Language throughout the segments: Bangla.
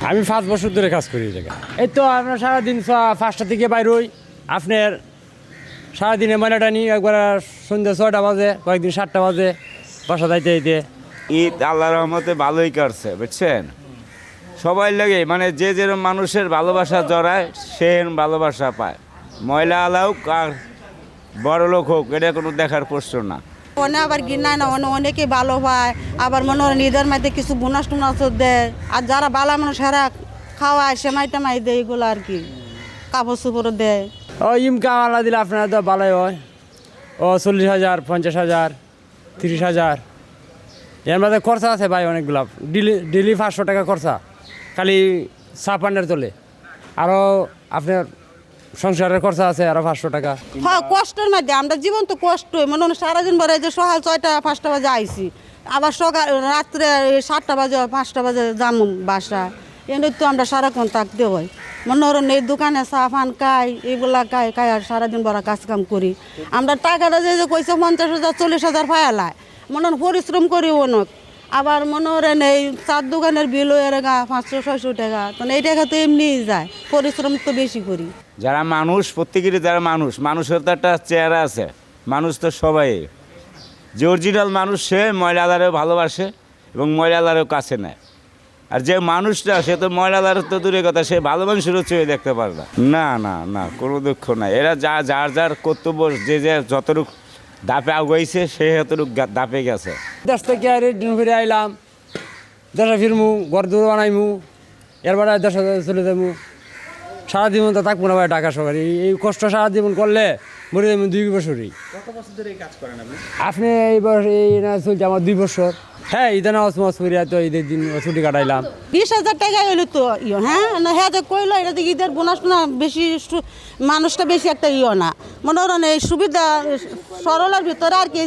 আমি 5 বছর ধরে কাজ করি এই জায়গায়। এই তো আমরা সারাদিন 5টা থেকে বাইর হই, আপনার সারাদিনে ময়লাটা নিই, একবার সন্ধ্যা 6টা বাজে, কয়েকদিন 7টা বাজে বাসা যাইতে যাইতে। ঈদ আল্লাহ রহমতে ভালোই কাটছে, বুঝছেন? সবাই লাগে মানে যে যেরকম মানুষের ভালোবাসা জড়ায় সে ভালোবাসা পায়। ময়লা আলাও আর বড় লোক হোক, এটা কোনো দেখার প্রশ্ন না। অনেক আবার গিনায় না, অনেকে ভালো পায়, আবার মনে হয় নিজের মধ্যে কিছু বোনাস টোনাস দেয়। আর যারা ভালো মানুষ এরা খাওয়ায় সেমাই টেমাই দেয়, এগুলো আর কি কাপড় চোপড় দেয়। ও ইনকাম আল্লাহ দিলে আপনার তো ভালোই হয়, ও 40,000, 50,000, 30,000। এর মধ্যে খরচা আছে ভাই অনেকগুলো, ডেলি 500 টাকা খরচা খালি চা পানের তোলে। আরও আপনার সংসারের খরচা আছে আরও 500 টাকা। হ্যাঁ, কষ্টের মধ্যে আমরা জীবন তো কষ্টই, মনে হয় সারাদিন ভরে যে সকাল 6টা 5টা বাজে আইসি, আবার সকাল রাত্রে 7টা বাজে 5টা বাজে যাম বাসা। এনে তো আমরা সারাক্ষণ থাকতে হয়, মনে হন এই দোকানে চা পান খাই, এগুলা খাই আর সারাদিন বড় কাজ কাম করি। আমরা টাকাটা যে কইছে 50,000 40,000 পায়ালায়, মনে হন পরিশ্রম করি অনেক। আবার মনে করেন এই চার দোকানের বিল হয়ে গা 500-600 টাকা, তো এই টাকা তো এমনিই যায়, পরিশ্রম তো বেশি করি। যারা মানুষ, প্রত্যেকেরই যারা মানুষের তো একটা চেহারা আছে, মানুষ তো সবাই। যে অরিজিনাল মানুষ সে ময়লাদারেও ভালোবাসে এবং ময়লাদারেও কাছে নেয়। আর যে মানুষটা সে তো ময়লাদারের তো দূরের কথা, সে ভালো মানুষেরও চোখে দেখতে পারে না। না না না, কোনো দুঃখ নাই। এরা যার যার কর্তব্য, যে যতটুক দাপে আগাইছে সে এতটুক দাপে গেছে। দেশ থেকে দিন ফিরে আইলাম, দেশে ফিরমু, ঘর দূর বানাইমু, এরপরে দেশে চলে যাবো। সারা জীবন তো থাকবো না ভাই ঢাকা শহরে, এই কষ্ট সারা জীবন করলে মরে যাবো 2 বছরই। কত বছর ধরে এই কাজ করেন আপনি? আপনি এইবার এই না চলছে আমার 2 বছর। হ্যাঁ, ঈদে না অসমস করিয়া তো ঈদের দিন ছুটি কাটাইলাম। 20,000 টাকা হইলো তো হ্যাঁ না, হ্যাঁ তো কইলো এটা তো ঈদের বোনাস না, বেশি মানুষটা বেশি একটা না, মনে করেন এই সুবিধা সরলের ভিতরে আর কি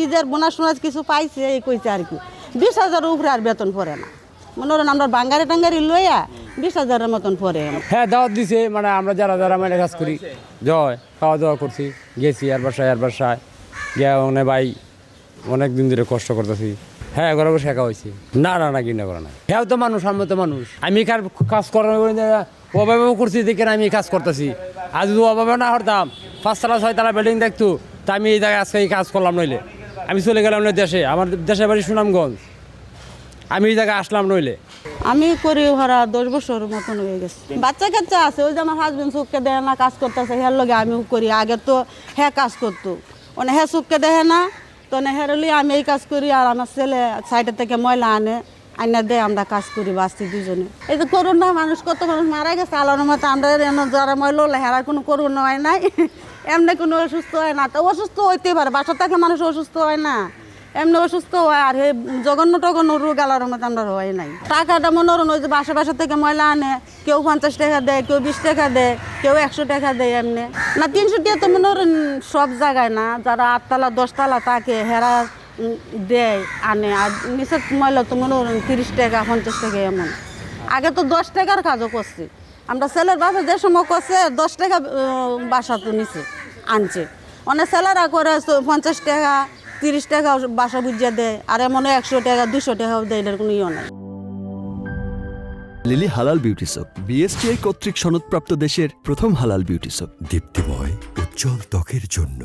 ঈদের বোনাস টোনাস কিছু পাইছে, এই কইছে আর কি। 20,000 উপরে আর বেতন পড়ে না, মনে করেন আমরা বাঙ্গারি টাঙ্গারি লইয়া 20,000-এর মতন পড়ে। হ্যাঁ, দাওয়াত দিছে, মানে আমরা যারা মানে কাজ করি জয় খাওয়া দাওয়া করছি, গেছি আর বাসায় গিয়া মানে ভাই অনেক দিন ধরে কষ্ট করতেছি। হ্যাঁ, ঘরে বসে একা হয়েছি। না কিনা করে না। হ্যাঁ তো মানুষ, আমি তো মানুষ, আমি কাজ করার অভাবেও করছি দেখে আমি কাজ করতেছি। আর যদি অভাবে না হতাম 5তলা 6তলা বিল্ডিং দেখতো, তা আমি এই জায়গায় আজকে এই কাজ করলাম, নইলে আমি চলে গেলাম না দেশে, আমার দেশের বাড়ি সুনামগঞ্জ, আমি এই জায়গায় আসলাম নইলে। আমি করি ভাড়া 10 বছর মতন হয়ে গেছে। বাচ্চা কাচ্চা আছে, ওই যে আমার হাজবেন্ড চোখকে দেয় না, কাজ করতেছে, হ্যার লগে আমিও করি। আগে তো হ্যাঁ কাজ করতো, মানে হ্যাঁ চোখকে দেখে না, তো হ্যাঁ আমি এই কাজ করি, আর আমার ছেলে সাইডের থেকে ময়লা আনে দেয়, আমরা কাজ করি বাঁচছি দুজনে। এই যে করোনা মানুষ, কত মানুষ মারা গেছে আলোর মতো, আমরা যারা ময়লা হেরার কোনো করোনা হয় নাই, এমনি কোনো অসুস্থ হয় না। তো অসুস্থ হইতেই পারে, বাসা থেকে মানুষ অসুস্থ হয় না, এমনি অসুস্থ হয়। আর হে জঘন্য রোগ আলার মতো আমরা হয় নাই। টাকাটা মনে হন ওই যে বাসা থেকে ময়লা আনে, কেউ 50 টাকা দেয়, কেউ 20 টাকা দেয়, কেউ 100 টাকা দেয়, এমনি না 300 টাকা তো মনে হন সব জায়গায় না। যারা 8তলা 10তলা তাকে হেরা দেয় আনে, আর নিচের ময়লা তো মনে হন 30 টাকা 50 টাকা এমন। আগে তো 10 টাকার কাজও করছি আমরা, ছেলের বাপে যে সময় করছে 10 টাকা বাসা তো নিচে আনছে, অনেক ছেলেরা করে 50 টাকা 30 টাকা বাসা বুঝিয়ে দেয়, আর এমন 100 টাকা 200 টাকাও দেয়, এটার কোনো নাই। লিলি হালাল বিউটি সোপ, বিএসটিআই কর্তৃক সনদপ্রাপ্ত দেশের প্রথম হালাল বিউটি সোপ। দীপ্তিময় উজ্জ্বল ত্বকের জন্য।